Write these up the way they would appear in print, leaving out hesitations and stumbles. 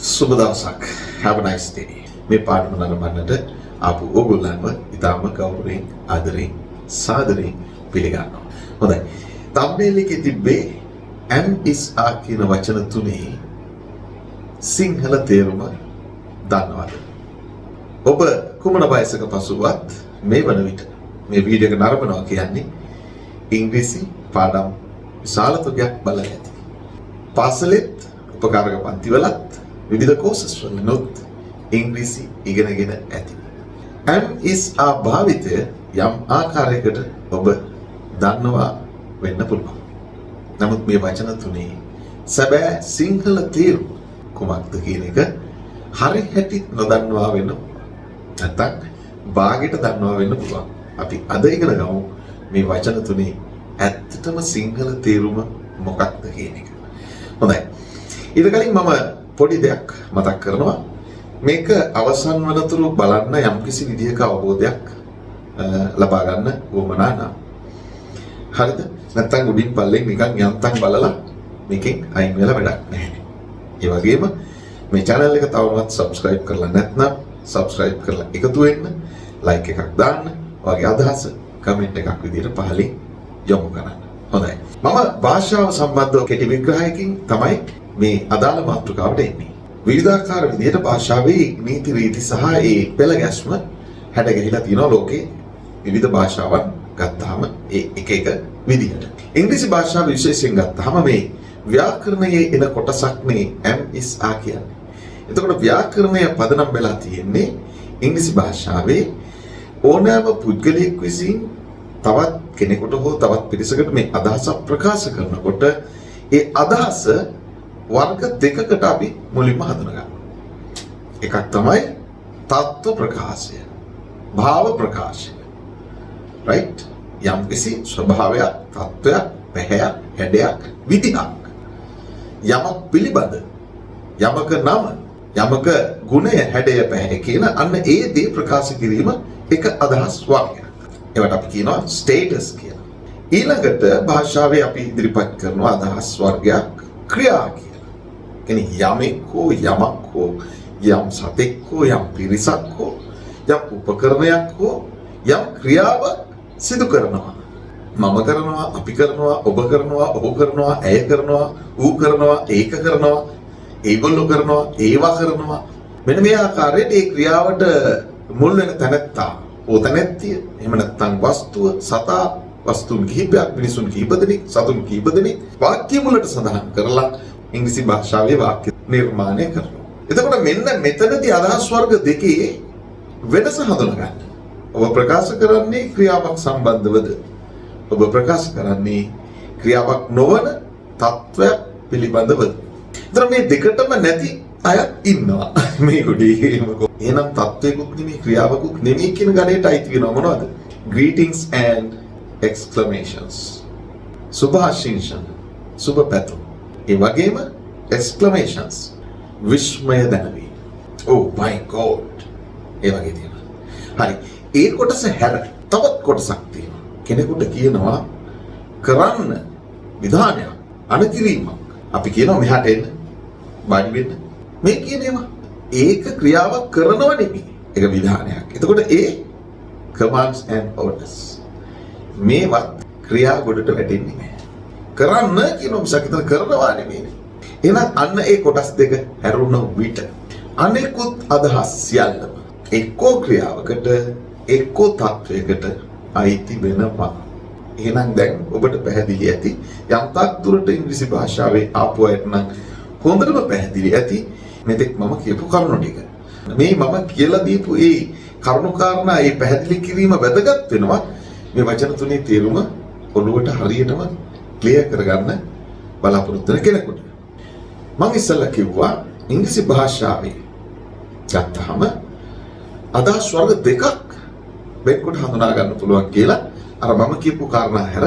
සුබ දවසක්. Have a nice day. මේ පාඩම නරඹන්නට ආපු ඕගොල්ලන්ව ඉතාම ගෞරවයෙන් ආදරයෙන් සාදරයෙන් පිළිගන්නවා. හොඳයි. thumbnail එකේ තිබ්බේ am is are කියන වචන තුනේ සිංහල තේරුම දන්නවද? ඔබ කුමන වයසක පසුවත් මේ වන විට මේ වීඩියෝ එක නරඹනවා කියන්නේ ඉංග්‍රීසි පාඩම් විශාල තුගයක් බලලා ඇති. පාසලෙත් උපකාරක පන්තිවලත් විවිධ courses වලිනුත් ඉංග්‍රීසි ඉගෙනගෙන ඇති. am is are භාවිතය යම් ආකාරයකට ඔබ දන්නවා වෙන්න පුළුවන්. නමුත් මේ වචන තුනේ සැබෑ සිංහල තේරුම කුමක්ද කියන එක හරි හැටි නොදන්නවා වෙන්න නැත්නම් භාගයට දන්නවා වෙන්න පුළුවන්. අපි අද ඉගෙන ගමු මේ වචන තුනේ ඇත්තටම සිංහල තේරුම මොකක්ද කියන එක. හොඳයි. ඊට කලින් මම පොඩි දෙයක් මතක් කරනවා. මේක අවසන් වනතුරු බලන්න යම්කිසි විදිහක අවබෝධයක් ලබා ගන්න උවමනා නම්. හරිද? නැත්නම් උඩින් පල්ලෙන් නිකන් යන්තම් බලලා මේකෙන් අයින් වෙලා වැඩක් නැහැ. ඒ වගේම මේ channel එක තවමත් subscribe කරලා නැත්නම් subscribe කරලා එකතු වෙන්න, like එකක් දාන්න, ඔයගේ අදහස comment එකක් විදිහට පහලින් යොමු කරන්න. හොඳයි. මම භාෂාව සම්බන්ධව කෙටි විග්‍රහයකින් තමයි මේ අදාළ මාතෘකාවට එන්නේ. විවිධාකාර විදිහට භාෂාවේ නීති රීති සහ ඒ පෙළ ගැස්ම හැඩ ගැහිලා තියෙනවා ලෝකේ විවිධ භාෂාවන් ගත්තාම ඒ එක එක විදිහට. ඉංග්‍රීසි භාෂාව විශේෂයෙන් ගත්තාම මේ ව්‍යාකරණයේ එන කොටසක් මේ am is are කියන්නේ. එතකොට ව්‍යාකරණය පදනම් වෙලා තියෙන්නේ ඉංග්‍රීසි භාෂාවේ ඕනෑම පුද්ගලයෙක් විසින් තවත් කෙනෙකුට හෝ තවත් පිරිසකට මේ අදහස ප්‍රකාශ කරනකොට ඒ අදහස වර්ග දෙකකට අපි මුලින්ම හඳුනගන්නවා. එකක් තමයි තත්ත්ව ප්‍රකාශය, භාව ප්‍රකාශය. right? යම්කිසි ස්වභාවයක්, තත්ත්වයක්, පැහැයක්, හැඩයක්, විදිහක් යමක් පිළිබඳ යමක නම, යමක ගුණය, හැඩය, පැහැ කියන අන්න ඒ දේ ප්‍රකාශ කිරීම එක අදහස් වර්ගයක්. ඒවට අපි කියනවා ස්ටේටස් කියලා. ඊළඟට භාෂාවේ අපි ඉදිරිපත් කරන අදහස් වර්ගයක් ක්‍රියා කියලා. කියන්නේ යමෙක් හෝ යමක් හෝ යම් සතෙක් හෝ යම් පිරිසක් හෝ යම් උපකරණයක් හෝ යම් ක්‍රියාවක් සිදු කරනවා. මම කරනවා, අපි කරනවා, ඔබ කරනවා, ඔහු කරනවා, ඇය කරනවා, ඌ කරනවා, ඒක කරනවා, ඒගොල්ලෝ කරනවා, ඒවා කරනවා. මෙන්න මේ ආකාරයට ඒ ක්‍රියාවට මුල් වෙන තැනත්තා, ඕතනැත්තිය, එහෙම නැත්නම් වස්තුව, සතා, වස්තුන් කිහිපයක්, මිනිසුන් කිහිප දෙනෙක්, සතුන් කිහිප දෙනෙක් වාක්‍ය මුලට සඳහන් කරලා ඉංග්‍රීසි භාෂාවේ වාක්‍ය නිර්මාණය කරනවා. එතකොට මෙන්න මෙතනදී අදහස් වර්ග දෙකේ වෙනස හඳුනා ගන්න. ඔබ ප්‍රකාශ කරන්නේ ක්‍රියාවක් සම්බන්ධවද? ඔබ ප්‍රකාශ කරන්නේ ක්‍රියාවක් නොවන තත්වයක් පිළිබඳවද? ඒතර මේ දෙකටම නැති අයත් ඉන්නවා. මේ ගොඩේ එහෙනම් තත්වයකුත් නෙමෙයි ක්‍රියාවකුත් නෙමෙයි කියන ගණයට අයිති වෙනවා මොනවද? greetings and exclamations. සුභාශිංසන, සුභ පැතුම්. ඒ වගේම exclamations, විස්මය දැනවීම. oh my god. ඒ වගේ තියෙනවා. හරි. ඒ කොටස හැර තවත් කොටසක් තියෙනවා. කෙනෙකුට කියනවා කරන්න විධානයක්, අනතිරීමක්. අපි කියනවා මෙහාට එන්න, බඩි වෙන්න. මේ කියන ඒවා ඒක ක්‍රියාවක් කරනව නෙමෙයි. ඒක විධානයක්. එතකොට ඒ commands and orders. මේවත් ක්‍රියා ගොඩට වැටෙන්නේ නැහැ. කරන්න කියන මිසක් ඉතින් කරනවා නෙමෙයි. එහෙනම් අන්න ඒ කොටස් දෙක හැරුණ විට අනෙකුත් අදහස් සියල්ලම එක්කෝ ක්‍රියාවකට එක්කෝ තත්වයකට අයිති වෙනවා. එහෙනම් දැන් ඔබට පැහැදිලි ඇති යම් තාක් දුරට ඉංග්‍රීසි භාෂාවේ ආපු අයට නම් හොඳටම පැහැදිලි ඇති මෙතෙක් මම කියපු කරුණු ටික. මේ මම කියලා දීපු ඒ කරුණු කාරණා ඒ පැහැදිලි කිරීම වැදගත් වෙනවා මේ වචන තුනේ තේරුම ඔළුවට හරියටම ක්ලියර් කරගන්න බලාපොරොත්තු වෙන කෙනෙකුට. මම ඉස්සෙල්ලා කිව්වා ඉංග්‍රීසි භාෂාවේ ගත්තාම අදහස් වර්ග දෙකක් වෙන්කොට හඳුනා ගන්න පුළුවන් කියලා අර මම කියපු කාරණා හැර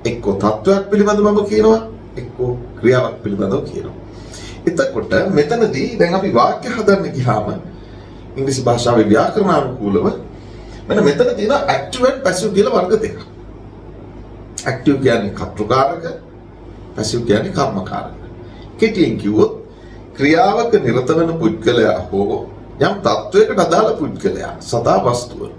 එක්කෝ තත්වයක් පිළිබඳව මම කියනවා එක්කෝ ක්‍රියාවක් පිළිබඳව කියනවා. එතකොට මෙතනදී දැන් අපි වාක්‍ය හදන්න ගියාම ඉංග්‍රීසි භාෂාවේ ව්‍යාකරණානුකූලව මෙන්න මෙතන තියෙන active and passive කියලා වර්ග දෙකක්. active කියන්නේ කර්තෘකාරක, passive කියන්නේ කර්මකාරක. කෙටියෙන් කිව්වොත් ක්‍රියාවක නිරත වෙන පුද්ගලයා හෝ යම් තත්වයකට අදාළ පුද්ගලයා සතා වස්තුව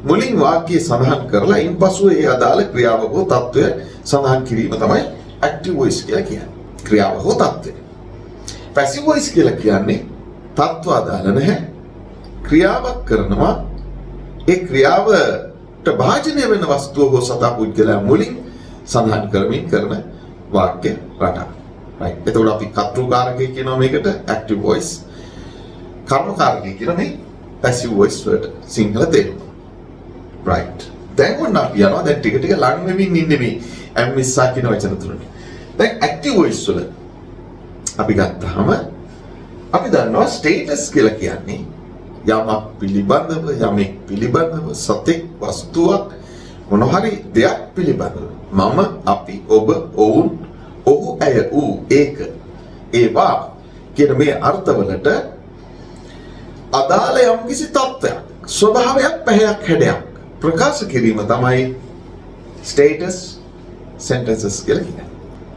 මුලින් වාක්‍යයේ සඳහන් කරලා ඉන්පසු ඒ අදාළ ක්‍රියාව හෝ තත්වය සඳහන් කිරීම තමයි ඇක්ටිව් වොයිස් කියලා කියන්නේ. ක්‍රියාව හෝ තත්වය. පැසිව් වොයිස් කියලා කියන්නේ තත්ව අදාළ නැහැ. ක්‍රියාවක් කරනවා ඒ ක්‍රියාවට භාජනය වෙන වස්තුව හෝ සතා පුද්ගලයා මුලින් සඳහන් කරමින් කරන වාක්‍ය රටාව. right. එතකොට අපි කර්තෘකාරකය කියනවා මේකට ඇක්ටිව් වොයිස්. කර්මකාරකය කියන මේ පැසිව් වොයිස් වලට සිංහල තේරුම. right. දැන් ඔන්න අපි යනවා දැන් ටික ටික ලං වෙමින් ඉන්නේ මේ ඇම්මිස්සා කියන වචන තුනට. දැන් ඇක්ටිව් වොයිස් වල අපි ගත්තාම අපි දන්නවා ස්ටේටස් කියලා කියන්නේ යමක් පිළිබඳව යමෙක් පිළිබඳව සතෙක් වස්තුවක් මොන හරි දෙයක් පිළිබඳව මම අපි ඔබ ඔවුන් ඔහු ඇය ඌ ඒක ඒවා කියන මේ අර්ථවලට අදාළ යම්කිසි තත්ත්වයක් ස්වභාවයක් පැහැයක් හැඩයක් ප්‍රකාශ කිරීම තමයි ස්ටේටස් සෙන්ටෙන්සස් කියලා කියන්නේ.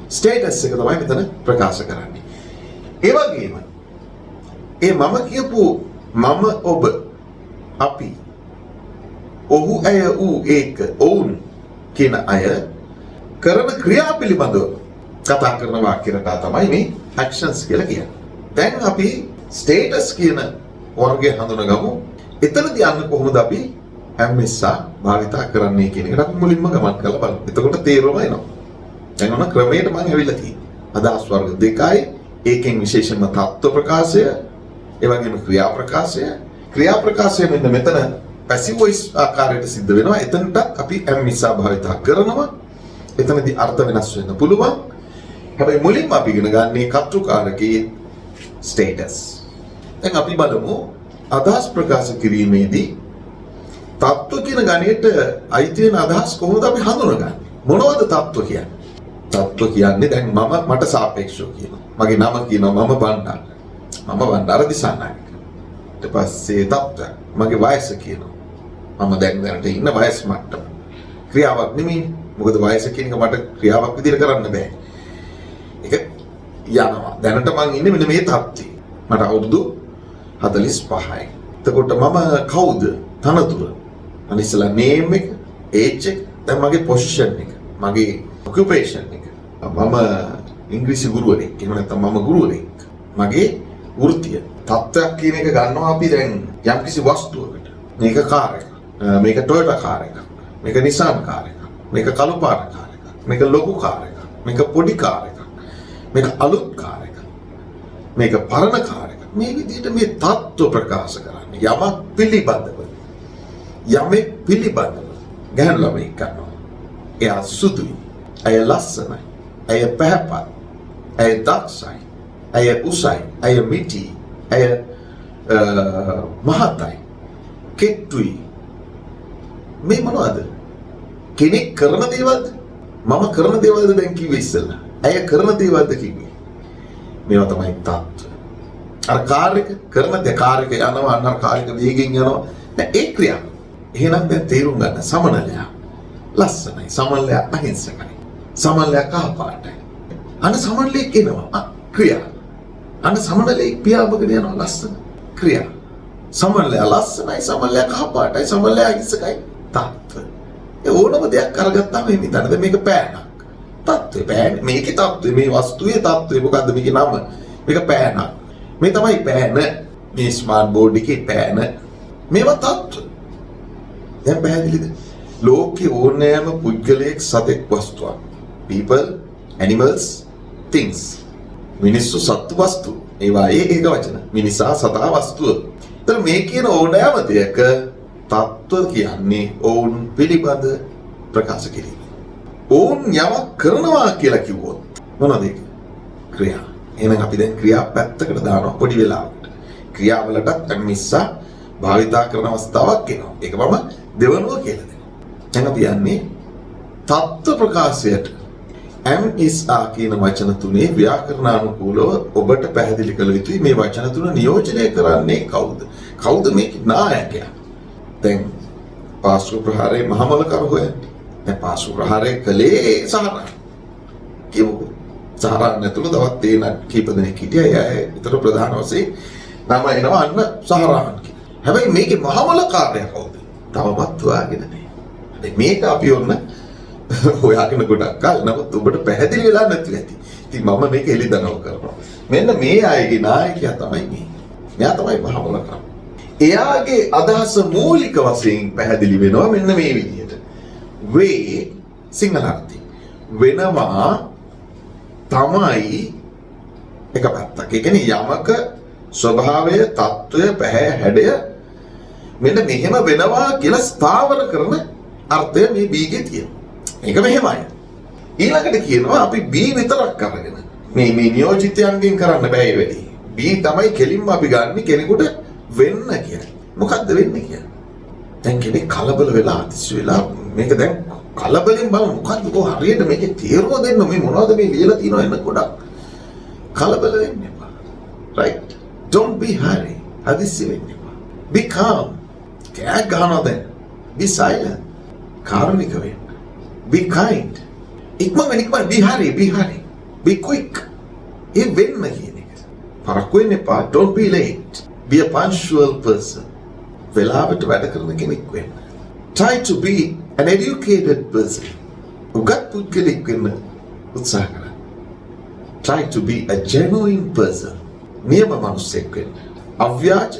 ස්ටේටස් එක තමයි මෙතන ප්‍රකාශ කරන්නේ. ඒ වගේම ඒ මම කියපු මම ඔබ අපි ඔහු ඇය ඌ ඒක ඔවුන් කියන අය කරන ක්‍රියා පිළිබඳව කතා කරන වාක්‍ය රටා තමයි මේ ඇක්ෂන්ස් කියලා කියන්නේ. දැන් අපි ස්ටේටස් කියන වර්ගය හඳුනගමු. එතනදී යන්න කොහොමද අපි හැමෙස්සා භාවිතා කරන්නේ කියන එකට අපි මුලින්ම ගමන් කරලා බලමු. එතකොට තේරුම එනවා. දැන් ඔන්න ක්‍රමයට මම ඇවිල්ලා තියෙන්නේ. අදහස් වර්ග දෙකයි. ඒකෙන් විශේෂයෙන්ම තත්ත්ව ප්‍රකාශය, ඒ වගේම ක්‍රියා ප්‍රකාශය. ක්‍රියා ප්‍රකාශය මෙන්න මෙතන පැසිව් වොයිස් ආකාරයට සිද්ධ වෙනවා. එතනට අපි හැමෙස්සා භාවිතා කරනවා. එතනදී අර්ථ වෙනස් වෙන්න පුළුවන්. හැබැයි මුලින්ම අපි ඉගෙන ගන්නේ කර්තෘකාරකයේ ස්ටේටස්. දැන් අපි බලමු අදහස් ප්‍රකාශ කිරීමේදී තත්ත්ව කියන ගණයට අයිති වෙන අදහස් කොහොමද අපි හඳුනගන්නේ? මොනවද තත්ත්ව කියන්නේ? තත්ත්ව කියන්නේ දැන් මම මට සාපේක්ෂව කියනවා. මගේ නම කියනවා මම බණ්ඩාර. මම බණ්ඩාර දිසානායක. ඊට පස්සේ තත්ත්ව මගේ වයස කියනවා. මම දැනට ඉන්න වයස් මට්ටම. ක්‍රියාවක් නෙමෙයි. මොකද වයස කියන එක මට ක්‍රියාවක් විදිහට කරන්න බෑ. ඒක යනවා. දැනට මං ඉන්නේ මෙන්න මේ තත්ත්වයේ. මට අවුරුදු 45යි. එතකොට මම කවුද? තනතුර. අනිසලා නේම් එක, ඒජ් එක, දැන් මගේ පොසිෂන් එක, මගේ ඔකියුපේෂන් එක. මම ඉංග්‍රීසි ගුරුවරයෙක්. එහෙම නැත්නම් මම ගුරුවරයෙක්. මගේ වෘත්තිය. තත්ත්වයක් කියන එක ගන්නවා අපි දැන් යම්කිසි වස්තුවකට. මේක කාර් එක. මේක ටොයෝටා කාර් එක. මේක නිසාන් කාර් එක. මේක කළු පාට කාර් එක. මේක ලොකු කාර් එක. මේක පොඩි කාර් එක. මේක අලුත් කාර් එක. මේක පරණ කාර් එක. මේ විදිහට මේ තත්ත්ව ප්‍රකාශ කරන්නේ යමක් පිළිබඳව. යමෙක් පිළිබඳව ගැහැණු ළමෙක් කරනවා. එයා සුදුයි. ඇය ලස්සනයි. ඇය පැහැපත්. ඇය දක්ෂයි. ඇය උසයි. ඇය මිටි. ඇය මහතයි. කෙට්ටුයි. මේ මොනවද? කෙනෙක් කරන දේවල්ද? මම කරන දේවල්ද දැන් කිව්වේ ඉස්සෙල්ලා. ඇය කරන දේවල්ද කිව්වේ. මේවා තමයි තත්ත්ව. අර කාර් එක කරන දේ කාර් එක යනවා අන්න කාර් එක වේගෙන් යනවා. දැන් ඒ ක්‍රියාව. එහෙනම් දැන් තේරුම් ගන්න සමනලයා ලස්සනයි. සමනලයා අහිංසකයි. සමනලයා කහපාටයි. අන්න සමනලෙක් එනවා. ක්‍රියා. අන්න සමනලෙක් පියාඹගෙන යනවා ලස්සන. ක්‍රියා. සමනලයා ලස්සනයි. සමනලයා කහපාටයි. සමනලයා අහිංසකයි. තත්ත්ව. ඒ ඕනම දෙයක් අරගත්තාම මේ හිතන්නේ මේක පෑනක්. තත්ත්වේ පෑන. මේකේ තත්ත්වේ මේ වස්තුවේ තත්ත්වේ මොකද්ද මේකේ නම? මේක පෑනක්. මේ තමයි පෑන. මේ ස්මාර්ට් බෝඩ් එකේ පෑන. මේවා තත්ත්ව. දැන් පැහැදිලිද? ලෝකේ ඕනෑම පුද්ගලයෙක් සතෙක් වස්තුවක්. people, animals, things. මිනිස්සු සත්තු වස්තු. ඒවායේ ඒක වචන. මිනිසා සතා වස්තුව. ඒතර මේ කියන ඕනෑම දෙයක තත්ත්ව කියන්නේ ඔවුන් පිළිබඳ ප්‍රකාශ කිරීම. ඔවුන් යමක් කරනවා කියලා කිව්වොත් මොනවද ඒක? ක්‍රියා. එහෙනම් අපි දැන් ක්‍රියා පැත්තකට දානවා පොඩි වෙලාවකට. ක්‍රියාවලටත් මිස්සා භාවිතා කරන අවස්ථාවක් එනවා. ඒක මම දෙවනුව කියලා දෙනවා. දැන් අපි යන්නේ තත්ත්ව ප්‍රකාශයට. am is are කියන වචන තුනේ ව්‍යාකරණානුකූලව ඔබට පැහැදිලි කළ යුතුයි මේ වචන තුන නියෝජනය කරන්නේ කවුද? කවුද මේ නායකයා? දැන් පාසු ප්‍රහාරයේ මහමලකරු හොයන්නේ. දැන් පාසු ප්‍රහාරය කළේ සහරා. කියමුකෝ. සහරාන් ඇතුළු තවත් තේන කීප දෙනෙක් හිටියා. ඒ විතර ප්‍රධාන වශයෙන් නම එනවා අන්න සහරාන් කියලා. හැබැයි මේකේ මහමල කාර්යය කවුද? තවමත් හොයාගෙන නැහැ. මේක අපි ඔන්න හොයාගෙන ගොඩක් කල් නමුත් ඔබට පැහැදිලි වෙලා නැති ඇති. ඉතින් මම මේක එළිදනව් කරනවා. මෙන්න මේ අයගේ නායකයා තමයි මේ. මෙයා තමයි මහමල කරන්නේ. එයාගේ අදහස මූලික වශයෙන් පැහැදිලි වෙනවා මෙන්න මේ විදිහට. වේ සිංහල අර්ථය වෙනවා තමයි එක පැත්තක්. ඒ කියන්නේ යමක ස්වභාවය, తত্ত্বය, පැහැ හැඩය මෙන්න මෙහෙම වෙනවා කියලා ස්ථාවර කරන අර්ථය මේ බීගේ තියෙනවා. මේක මෙහෙමයි. ඊළඟට කියනවා අපි බී විතරක් අරගෙන මේ නියෝජිතයන්ගෙන් කරන්න බෑ ඒ වැඩේ. බී තමයි කෙලින්ම අපි ගන්න කෙනෙකුට වෙන්න කියන්නේ. මොකද්ද වෙන්නේ කියන්නේ? දැන් කෙනෙක් කලබල වෙලා අතිශය වෙලා මේක දැන් කලබලෙන් බලමු මොකද්ද කො හරියට මේකේ තේරුම දෙන්න මේ මොනවද මේ ලියලා තියෙනවා එන්න ගොඩක් කලබල වෙන්න එපා. right? Don't be hurry. අදිස්සි වෙන්න එපා. Be calm. කෑ ගන්නවා දැන්. Be silent. කාරුණික වෙන්න. Be kind. ඉක්මනින් be hurry, be hurry. Be quick. ඒ වෙන්න කියන එක. පරක්කු වෙන්න එපා. Don't be late. Be a punctual person. වෙලාවට වැඩ කරන කෙනෙක් වෙන්න. Try to be an educated person. උගත් පුද්ගලෙක් වෙන්න උත්සාහ කරන්න. Try to be a genuine person. නියම මිනිසෙක් වෙන්න. අව්‍යාජ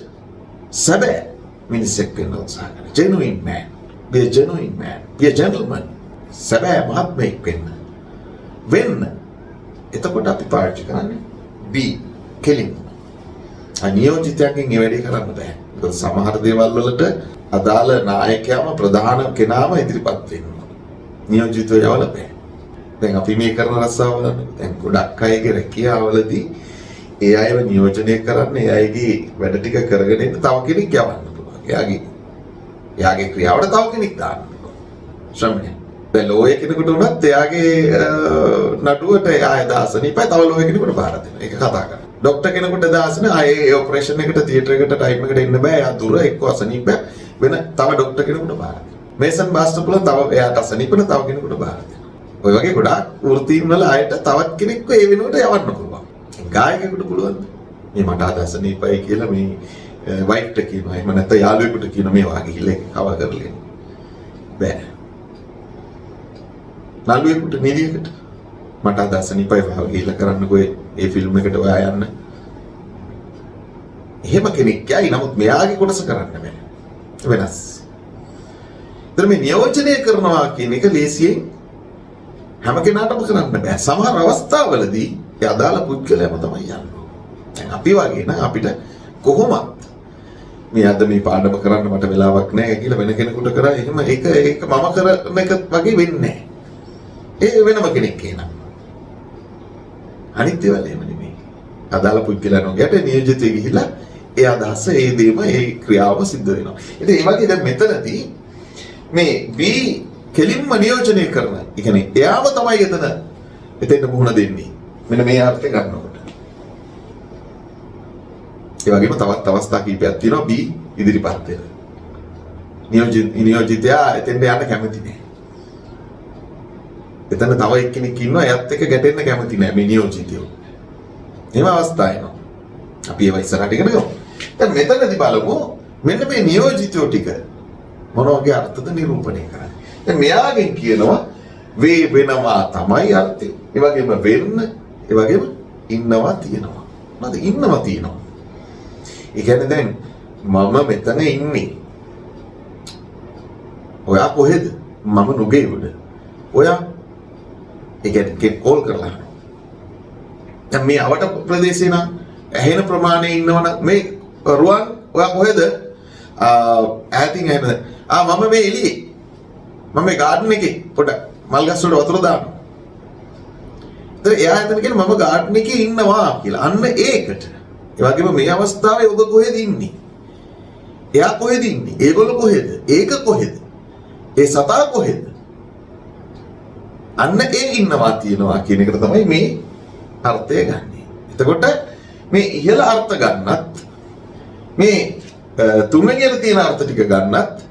සැබෑ මිනිසෙක් වෙන්න උත්සාහ කරන්න. Genuine man. Be a genuine man. Be a gentleman. සැබෑ මහත්මයෙක් වෙන්න. වෙන්න. එතකොට අපි පාවිච්චි කරන්නේ be කෙලින්. අනියෝජිතයන්ගෙන් ඒ වැඩේ කරන්න බෑ. ඒක සමහර දේවල් වලට අදාළ නායකයාම ප්‍රධාන කෙනාම ඉදිරිපත් වෙනවා. නියෝජිතව යවල බෑ. දැන් අපි මේ කරන රස්සාවල දැන් ගොඩක් අයගේ රැකියාවලදී ඒ අයව නියෝජනය කරන්න ඒ අයගේ වැඩ ටික කරගෙන ඉන්න තව කෙනෙක් යවන්න පුළුවන්. එයාගේ ක්‍රියාවට තව කෙනෙක් දාන්න පුළුවන්. ශ්‍රමණය. දැන් ලෝය කෙනෙකුට උනත් එයාගේ නඩුවට එයා දාසනීපයි තව ලෝය කෙනෙකුට බාර දෙනවා. ඒක කතා කරනවා. ડોක්ටර් කෙනෙකුට දාසන ආයේ ඔපරේෂන් එකට තියටර් එකට ටයිම් එකට එන්න බෑ. එයා දුර එක්ක අසනීප වෙන තව ડોක්ටර් කෙනෙකුට බාර දෙනවා. මේසන් බාස්ටර් පුළුවන් තව එයාට අසනීප වෙන තව කෙනෙකුට බාර දෙනවා. ඔය වගේ ගොඩාක් වෘත්තීන් වල ආයෙත් තවත් කෙනෙක්ව ඒ වෙනුවට යවන්න පුළුවන්. ගායකයෙකුට පුළුවන්. මේ මට අසනීපයි කියලා මේ වයිෆ්ට කියනවා. එහෙම නැත්නම් යාළුවෙකුට කියනවා මේ වාගේ ගිහලා කව කරලා. බෑ. නළුවෙකුට නිදියකට මට අසනීපයි වහව ගිහලා කරන්නකෝ ඒ ෆිල්ම් එකට ඔයා යන්න. එහෙම කෙනෙක් යයි නමුත් මෙයාගේ කොටස කරන්න බෑ. වෙනස්. ඒතර මේ නියෝජනය කරනවා කියන එක ලේසියෙන් හැම කෙනාටම කරන්න බෑ. සමහර අවස්ථාවලදී ඒ අදාළ පුද්ගලයාම තමයි යන්නේ. දැන් අපි වගේ නම් අපිට කොහොමත් මේ අද මේ පාඩම කරන්න මට වෙලාවක් නැහැ කියලා වෙන කෙනෙකුට කරා එහෙම ඒක මම කරන එක වගේ වෙන්නේ නැහැ. ඒ වෙනම කෙනෙක් කියනවා. අනිත් ඒවා එහෙම නෙමෙයි. අදාළ පුද්ගලයන් වගේට නියෝජිතයෙ ගිහිලා ඒ අදහස ඒ දේම ඒ ක්‍රියාවම සිද්ධ වෙනවා. ඉතින් ඒ වගේ දැන් මෙතනදී මේ B කෙලින්ම නියෝජනය කරන. ඒ කියන්නේ එයාම තමයි එතෙන්ට මුහුණ දෙන්නේ. මෙන්න මේ අර්ථය ගන්නකොට. ඒ වගේම තවත් අවස්ථා කිහිපයක් තියෙනවා B ඉදිරිපත් වෙන. නියෝජිතයා එතෙන්ට යන්න කැමති නෑ. එතන තව එක්කෙනෙක් ඉන්නවා එයත් එක්ක ගැටෙන්න කැමති නෑ මේ නියෝජිතයෝ. එහෙම අවස්ථා එනවා. අපි ඒව ඉස්සරහට ඉගෙන ගමු. දැන් මෙතනදී බලමු මෙන්න මේ නියෝජිතයෝ ටික මොන වගේ අර්ථද නිරූපණය කරන්නේ. දැන් මෙයාගෙන් කියනවා වේ වෙනවා තමයි අර්ථය. ඒ වගේම වෙන්න, ඒ වගේම ඉන්නවා තියෙනවා. නේද? ඉන්නවා තියෙනවා. ඒ කියන්නේ දැන් මම මෙතන ඉන්නේ. ඔයා කොහෙද? මම නුගේ උඩ. ඔයා ඒ කියන්නේ කෝල් කරලා. දැන් මේ අවට ප්‍රදේශේ නම් ඇහෙන ප්‍රමාණය ඉන්නවනම් මේ රුවන් ඔයා කොහෙද? ඈතින් ඇහෙනද? මම මේ එළියේ. මම මේ ගාඩන් එකේ පොඩ මල් ගස් වල වතුර දානවා. ඒතර එයා හිතන කියන්නේ මම ගාඩන් එකේ ඉන්නවා කියලා. අන්න ඒකට. ඒ වගේම මේ අවස්ථාවේ ඔබ කොහෙද ඉන්නේ? එයා කොහෙද ඉන්නේ? ඒගොල්ලෝ කොහෙද? ඒක කොහෙද? ඒ සතා කොහෙද? අන්න ඒ ඉන්නවා තියෙනවා කියන එකට තමයි මේ අර්ථය ගන්නෙ. එතකොට මේ ඉහළ අර්ථ ගන්නත් මේ තුන්වෙනියට තියෙන අර්ථ ටික ගන්නත්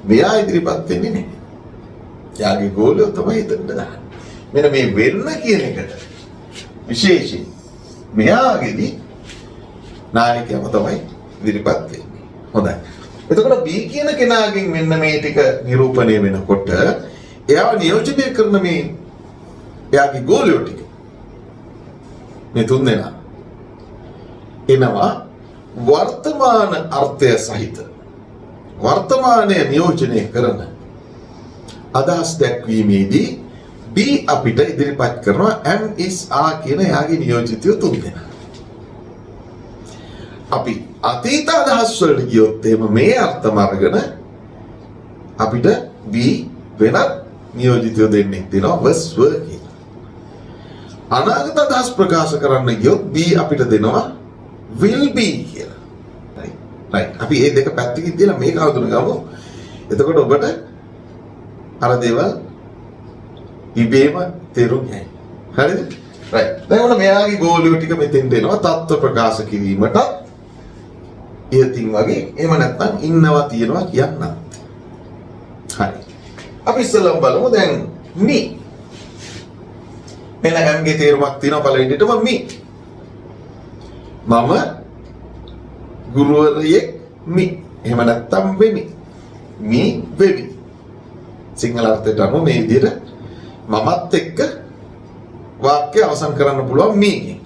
මෙයා ඉදිරිපත් වෙන්නේ නැහැ. යාගේ ගෝලියෝ තමයි එතනට දාන්නේ. මෙන්න මේ වෙන්න කියන එකට විශේෂයෙන් මෙයාගේදී නායකයම තමයි ඉදිරිපත් වෙන්නේ. හොඳයි. එතකොට B කියන කෙනාගෙන් මෙන්න මේ ටික නිරූපණය වෙනකොට එයාව නියෝජනය කරන මේ එයාගේ ගෝලියෝ ටික මේ තුන් දෙනා එනවා වර්තමාන අර්ථය සහිත වර්තමානය නියෝජනය කරන අදහස් දැක්වීමේදී B අපිට ඉදිරිපත් කරනවා M is A කියන එයාගේ නියෝජිතයෝ තුන් දෙනා. අපි අතීත අදහස් වලට ගියොත් එහෙම මේ අර්ථම අරගෙන අපිට B වෙනත් නියෝජිතයෝ දෙන්නෙක් දෙනවා was were කියලා. අනාගත අදහස් ප්‍රකාශ කරන්න ගියොත් B අපිට දෙනවා will be කියලා. right. අපි මේ දෙක පැත්තකින් තියලා මේක හඳුනගමු. එතකොට ඔබට අර දේවල් ඉබේම තේරුම් යයි. හරිද? right. දැන් ඔන්න මෙයාගේ ගෝලියෝ ටික මෙතෙන් දෙනවා තත්ත්ව ප්‍රකාශ කිරීමට. ඉතින් වගේ එහෙම නැත්නම් ඉන්නවා තියනවා කියන්නත්. හරි. අපි ඉස්සෙල්ලම බලමු දැන් me. මෙන්න M ගේ තේරුමක් තියෙනවා පළවෙනිටම me. මම ගුරුවරයෙක් me. එහෙම නැත්නම් වෙමි. me වෙමි. සිංහල අර්ථයට අනුව මේ විදිහට මමත් එක්ක වාක්‍ය අවසන් කරන්න පුළුවන් me ගෙන්.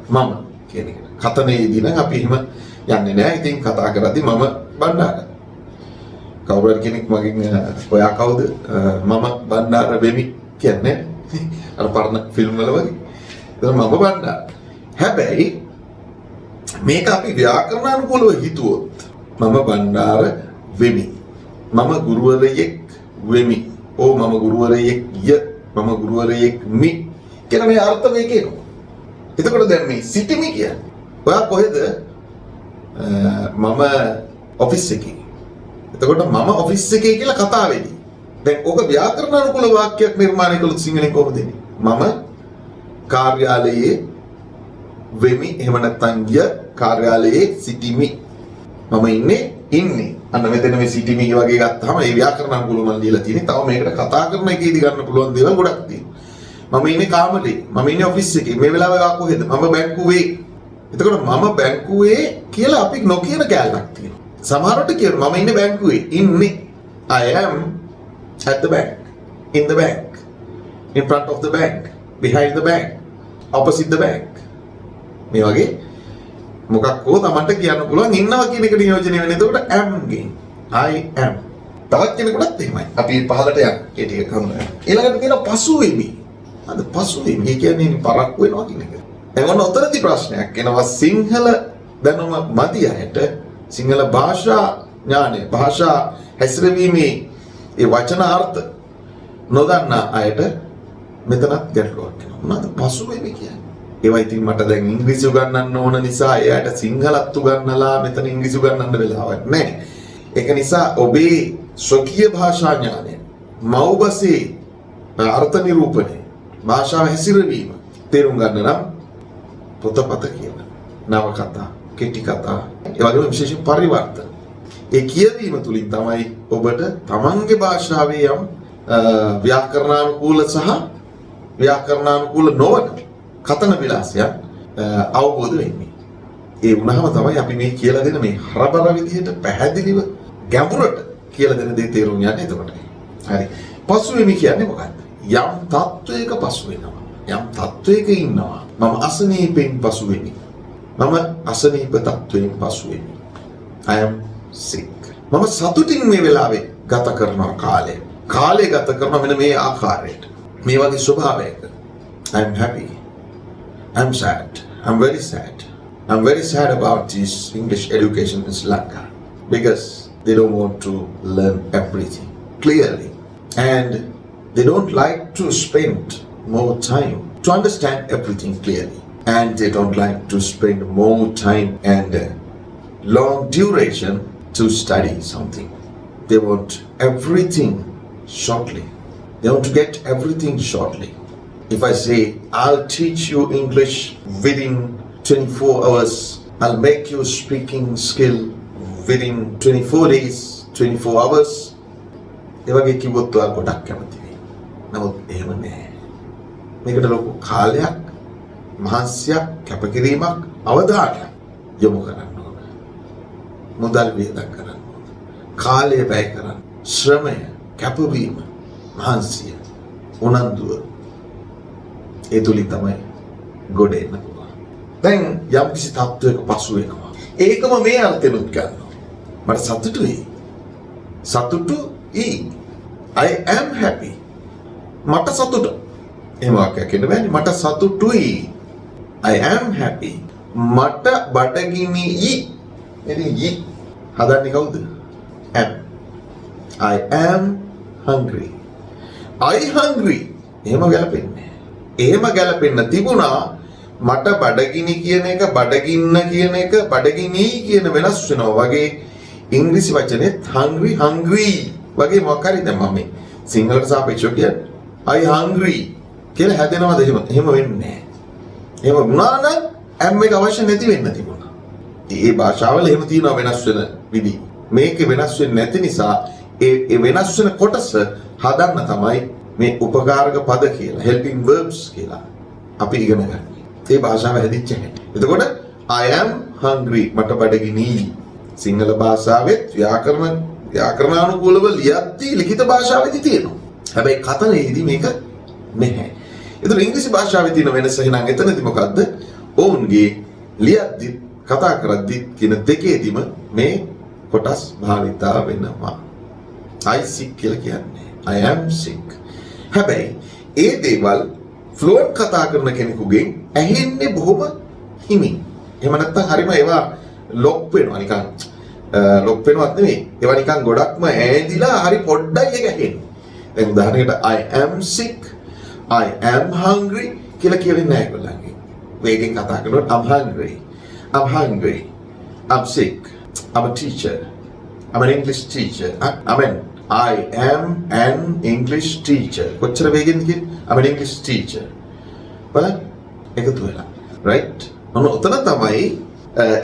මම කියන එක. කතනේදී නම් අපි එහෙම යන්නේ නැහැ. ඉතින් කතා කරද්දී මම බණ්ඩාර. කවුරු කෙනෙක් මගෙන් ඔයා කවුද? මම බණ්ඩාර වෙමි කියන්නේ. අර පරණ ෆිල්ම් වල වගේ. ඒක මම බණ්ඩාර. හැබැයි මේක අපි ව්‍යාකරණානුකූලව හිතුවොත් මම බණ්ඩාර වෙමි. මම ගුරුවරයෙක් වෙමි. මම ගුරුවරයෙක් මම ගුරුවරයෙක් මි කියන මේ අර්ථ මේකේ එනවා. එතකොට දැන් මේ සිටිමි කියන්නේ ඔයා කොහෙද? මම ඔෆිස් එකේ. එතකොට මම ඔෆිස් එකේ කියලා කතා වෙන්නේ. දැන් ඔක ව්‍යාකරණානුකූල වාක්‍යයක් නිර්මාණය කළොත් සිංහලෙන් කොහොමද එන්නේ? මම කාර්යාලයේ වෙමි. එහෙම නැත්නම් කාර්යාලයේ සිටිමි. මම ඉන්නේ. අන්න මෙතන මේ සිටිමි වගේ ගත්තාම ඒ ව්‍යාකරණානුකූලව මම ලියලා තියෙන්නේ. තව මේකට කතා කරන එකේදී ගන්න පුළුවන් දේවල් ගොඩක් තියෙනවා. මම ඉන්නේ කාමරේ. මම ඉන්නේ ඔෆිස් එකේ. මේ වෙලාවේ ආ කොහෙද? මම බැංකුවේ. එතකොට මම බැංකුවේ කියලා අපි නොකියන කැලලක් තියෙනවා. සමහරවිට කියනවා මම ඉන්නේ බැංකුවේ. ඉන්නේ. I am at the bank. In the bank. In front of the bank. Behind the bank. Opposite the bank. මේ වගේ මොකක් හෝ Tamanට කියන්න පුළුවන් ඉන්නවා කියන එක නියෝජනය වෙන. එතකොට am ගෙන් I am. තවත් කෙනෙකුටත් එහෙමයි. අපි පහලට යන්න ඒ ටික හඳුනගන්න. ඊළඟට කියනවා පසු වෙමි. අද පසු වෙමි. ඒ කියන්නේ පරක්කු වෙනවා කියන එක. දැන් ඔන්න උතරදී ප්‍රශ්නයක් එනවා සිංහල දැනුම මදි අයට සිංහල භාෂා ඥානය භාෂා හැසිරවීමේ ඒ වචනාර්ථ නොදන්නා අයට මෙතනත් ගැටලුවක් එනවා. මොනවද පසු වෙමි කියන්නේ? ඒවා ඉතින් මට දැන් ඉංග්‍රීසි උගන්වන්න ඕන නිසා එයාට සිංහලත් උගන්වලා මෙතන ඉංග්‍රීසි උගන්වන්න වෙලාවක් නැහැ. ඒක නිසා ඔබේ ස්වකීය භාෂා ඥානය මව්බසේ අර්ථ නිරූපණය භාෂාව හැසිරවීම තේරුම් ගන්න නම් පොතපත කියන නවකතා කෙටි කතා ඒ වගේම විශේෂ පරිවර්තන ඒ කියවීම තුලින් තමයි ඔබට තමන්ගේ භාෂාවේ යම් ව්‍යාකරණානුකූල සහ ව්‍යාකරණානුකූල නොවන කතන විලාසයක් අවබෝධ වෙන්නේ. ඒ වුණාම තමයි අපි මේ කියලා දෙන මේ හරබර විදිහට පැහැදිලිව ගැඹුරට කියලා දෙන දේ තේරුම් යන්නේ එතකොට. හරි. පසු වෙමි කියන්නේ මොකක්ද? යම් තත්වයක පසු වෙනවා. යම් තත්වයක ඉන්නවා. මම අසනීපෙන් පසු වෙමි. මම අසනීප තත්වයෙන් පසු වෙමි. I am sick. මම සතුටින් මේ වෙලාවේ ගත කරන කාලය. කාලය ගත කරන මෙන්න මේ ආකාරයට. මේ වගේ ස්වභාවයක. I am happy. I'm sad. I'm very sad. I'm very sad about this English education in Sri Lanka because they don't want to learn everything clearly and they don't like to spend more time to understand everything clearly and they don't like to spend more time and long duration to study something. They want everything shortly. They want to get everything shortly. If I say, I'll teach you English within 24 hours, I'll make you speaking skill within 24 days, 24 hours, ඒ වගේ කිව්වොත් ඔයා ගොඩක් කැමති වෙයි. නමුත් එහෙම නෑ. මේකට ලොකු කාලයක් මහන්සියක්, කැපකිරීමක්, අවධානයක් යොමු කරන්න ඕන. මුදල් වියදම් කරන්න ඕන. කාලය වැය කරන්න. ශ්‍රමය, කැපවීම, මහන්සිය, උනන්දුව ඒ තුලින් තමයි ගොඩ එන්න පුළුවන්. දැන් යම්කිසි තත්වයක පසු වෙනවා. ඒකම මේ අර්ථෙනුත් ගන්නවා. මට සතුටුයි. සතුටුයි. I am happy. මට සතුට. එහෙම වාක්‍යයක් කියන්න බෑනේ. මට සතුටුයි. I am happy. මට බඩගිනියි. එදින යි හදන්නේ කවුද? am. I am hungry. I hungry. එහෙම ගැලපෙන්නේ. එහෙම ගැලපෙන්න තිබුණා මට බඩගිනි කියන එක, බඩගින්න කියන එක, බඩගිනි කියන වෙනස් වෙනවා වගේ ඉංග්‍රීසි වචනේත් hungry වගේ මොකක් හරි දැන් මම සිංහලට සාපේක්ෂව කියන්නේ I hungry කියලා හැදෙනවද? එහෙම වෙන්නේ නැහැ. එහෙම වුණා නම් am එක අවශ්‍ය නැති වෙන්න තිබුණා. ඒ භාෂාවල එහෙම තියෙනවා වෙනස් වෙන විදි. මේකේ වෙනස් වෙන්නේ නැති නිසා ඒ වෙනස් වෙන කොටස හදන්න තමයි මේ උපකාරක පද කියලා, helping verbs කියලා අපි ඉගෙන ගන්න. ඒ භාෂාව හැදිච්ච හැටි. එතකොට I am hungry මට බඩගිනි. සිංහල භාෂාවෙත් ව්‍යාකරණානුකූලව ලියද්දී ලිඛිත භාෂාවෙදී තියෙනවා. හැබැයි කතනයේදී මේක නැහැ. ඒතර ඉංග්‍රීසි භාෂාවේ තියෙන වෙනස එහෙනම් එතනදී මොකද්ද? ඔවුන්ගේ ලියද්දි කතා කරද්දි කියන දෙකේදීම මේ කොටස් භාවිතා වෙනවා. I sick කියලා කියන්නේ. I am sick. හැබැයි ඒ දේවල් ෆ්ලුවන්ට් කතා කරන කෙනෙකුගෙන් ඇහෙන්නේ බොහොම හිමින්. එහෙම නැත්නම් හරිම ඒවා ලොක් වෙනවා නිකන්. ලොක් වෙනවත් නෙමෙයි. ඒවා නිකන් ගොඩක්ම ඈඳිලා හරි පොඩ්ඩයි එක ඇහෙන්නේ. දැන් උදාහරණයකට I am sick, I am hungry කියලා කියන්නේ නැහැ ඒගොල්ලන්ගේ. වේගෙන් කතා කරනකොට I'm hungry, I'm hungry, I'm sick, I'm a teacher, I'm an English teacher. I am an English teacher. කොච්චර වේගෙන්ද කියන්නේ? I'm an English teacher. බලන්න එකතු වෙලා. right? ඔතන තමයි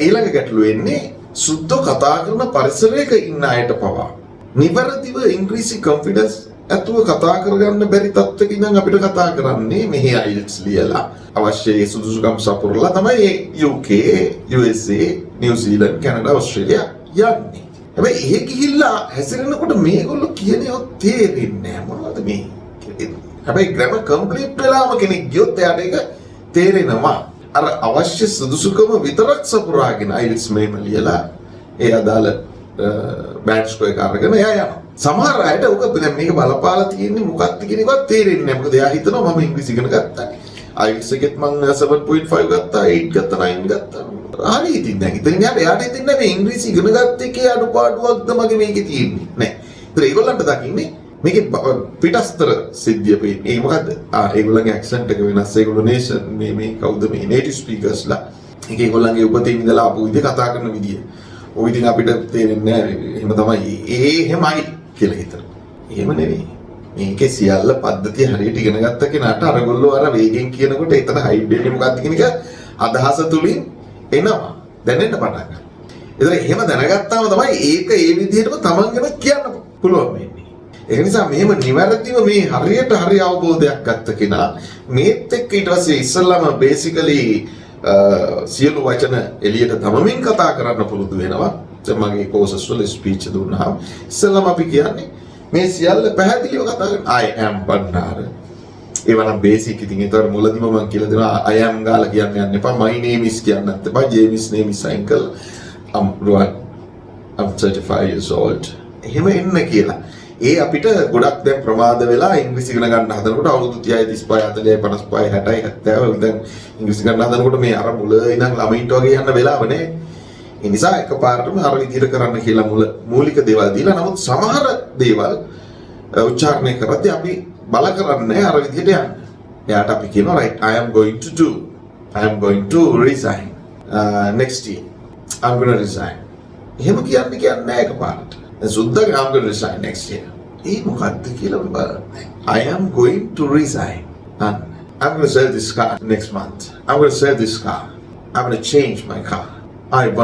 ඊළඟ ගැටලුව එන්නේ සුද්ධ කතා කරන පරිසරයක ඉන්න අයට පවා. නිවැරදිව ඉංග්‍රීසි කොන්ෆිඩන්ස් ඇතුව කතා කරගන්න බැරි තත්ත්වයක ඉඳන් අපිට කතා කරන්නේ මෙහි IELTS ලියලා අවශ්‍ය සුදුසුකම් සපුරලා තමයි UK, USA, New Zealand, Canada, Australia යන්නේ. හැබැයි එහෙ ගිහිල්ලා හැසිරෙනකොට මේගොල්ලෝ කියන ඒවා තේරෙන්නේ නැහැ. මොනවද මේ? හැබැයි ග්‍රැමර් කම්ප්ලීට් වෙලාම කෙනෙක් ගියොත් එයාට ඒක තේරෙනවා. අර අවශ්‍ය සුදුසුකම විතරක් සපුරාගෙන IELTS මෙහෙම ලියලා ඒ අදාළ බෑන්ඩ් ස්කෝර් එක අරගෙන එයා යනවා. සමහර අයට උක දැන් මේක බලපාලා තියෙන්නේ මොකක්ද කියන එකවත් තේරෙන්නේ නැහැ. මොකද එයා හිතනවා මම ඉංග්‍රීසි ඉගෙන ගත්තා. IELTS එකෙත් මම 7.5 ගත්තා, 8 ගත්තා, 9 ගත්තා. හරි ඉතින් දැන් ඉතින් එයාට ඉතින් මේ ඉංග්‍රීසි ඉගෙන ගත්ත එකේ අඩුපාඩුවක්ද මගේ මේකේ තියෙන්නේ. නෑ. ඒතර ඒගොල්ලන්ට දකින්නේ මේකේ පිටස්තර සිද්ධිය පේන්නේ. ඒ මොකද්ද? ඒගොල්ලන්ගේ ඇක්සන්ට් එක වෙනස්. ඒගොල්ලෝ නේෂන් මේ කවුද මේ නේටිව් ස්පීකර්ස්ලා. ඒක ඒගොල්ලන්ගේ උපතින් ඉඳලා ආපු විදිහ කතා කරන විදිය. ඔය ඉතින් අපිට තේරෙන්නේ නෑ. එහෙම තමයි. එහෙමයි කියලා හිතනවා. එහෙම නෙවෙයි. මේකේ සියල්ල පද්ධතිය හරියට ඉගෙන ගත්ත කෙනාට අරගොල්ලෝ අර වේගෙන් කියනකොට එතන හයිඩ් වෙන්නේ මොකක්ද කියන එක අදහස තුලින් එනවා. දැනෙන්න පටන් ගන්නවා. ඒතර එහෙම දැනගත්තාම තමයි ඒක ඒ විදිහටම තමන්ගෙම කියන්න පුළුවන් වෙන්නේ. ඒ නිසා මෙහෙම නිවැරදිව මේ හරියට හරි අවබෝධයක් ගත්ත කෙනා මේත් එක්ක ඊට පස්සේ ඉස්සල්ලාම බේසිකලි සියලු වචන එළියට තමමින් කතා කරන්න පුරුදු වෙනවා. දැන් මගේ කෝසස් වල ස්පීච් දුන්නාම ඉස්සල්ලාම අපි කියන්නේ මේ සියල්ල පැහැදිලිව කතා කරන I am බණ්ඩාර. ඒවා නම් බේසික් ඉතින් ඒතර මුලදිම මම කියලා දෙනවා I am ගාලා කියන්න යන්න එපා. My name is කියන්නත් එපා. James name is Uncle. I'm 35 years old. එහෙම එන්න කියලා. ඒ අපිට ගොඩක් දැන් ප්‍රමාද වෙලා ඉංග්‍රීසි ඉගෙන ගන්න හදනකොට අවුරුදු 30 35 40 55 60 70 දැන් ඉංග්‍රීසි ගන්න හදනකොට මේ අර මුල ඉඳන් ළමයින්ට වගේ යන්න වෙලාව නැහැ. ඒ නිසා එකපාරටම අර විදිහට කරන්න කියලා මූලික දේවල් දීලා නමුත් සමහර දේවල් උච්චාරණය කරද්දී අපි බල කරන්නේ අර විදිහට යන්න. එයාට අපි කියනවා right I am going to do. I am going to resign next year. I'm going to resign. එහෙම කියන්නේ නැහැ එකපාරට. සුද්දගේ I'm going to resign next year. ඒ මොකක්ද කියලා බලන්න. I am going to resign. And I'm going to sell this car next month. I'm going to sell this car. I'm going to change my car. I'm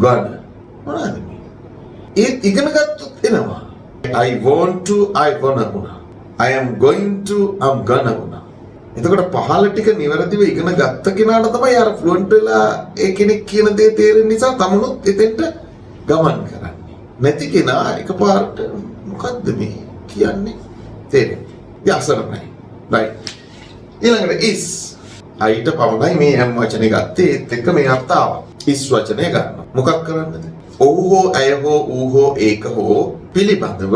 gonna. මොනවද මේ? ඒ ඉගෙන ගත්තොත් එනවා. I want to, I wanna වුණා. I am going to, I'm gonna වුණා. එතකොට පහළ ටික නිවැරදිව ඉගෙන ගත්ත කෙනාට තමයි අර ෆ්ලුවන්ට් වෙලා ඒ කෙනෙක් කියන දේ තේරෙන නිසා තමනුත් එතෙන්ට ගමන් කරන්නේ. නැති කෙනා එකපාරට මොකද්ද මේ කියන්නේ තේරෙන්නේ. යසරණයි. right. ඊළඟට is අයිට පමණයි මේ හැම වචනේ ගත්තේ ඒත් එක්ක මේ අර්ථ ආවා. is වචනේ ගන්නවා. මොකක් කරන්නද? ඔහු හෝ ඇය හෝ ඌ හෝ ඒක හෝ පිළිබඳව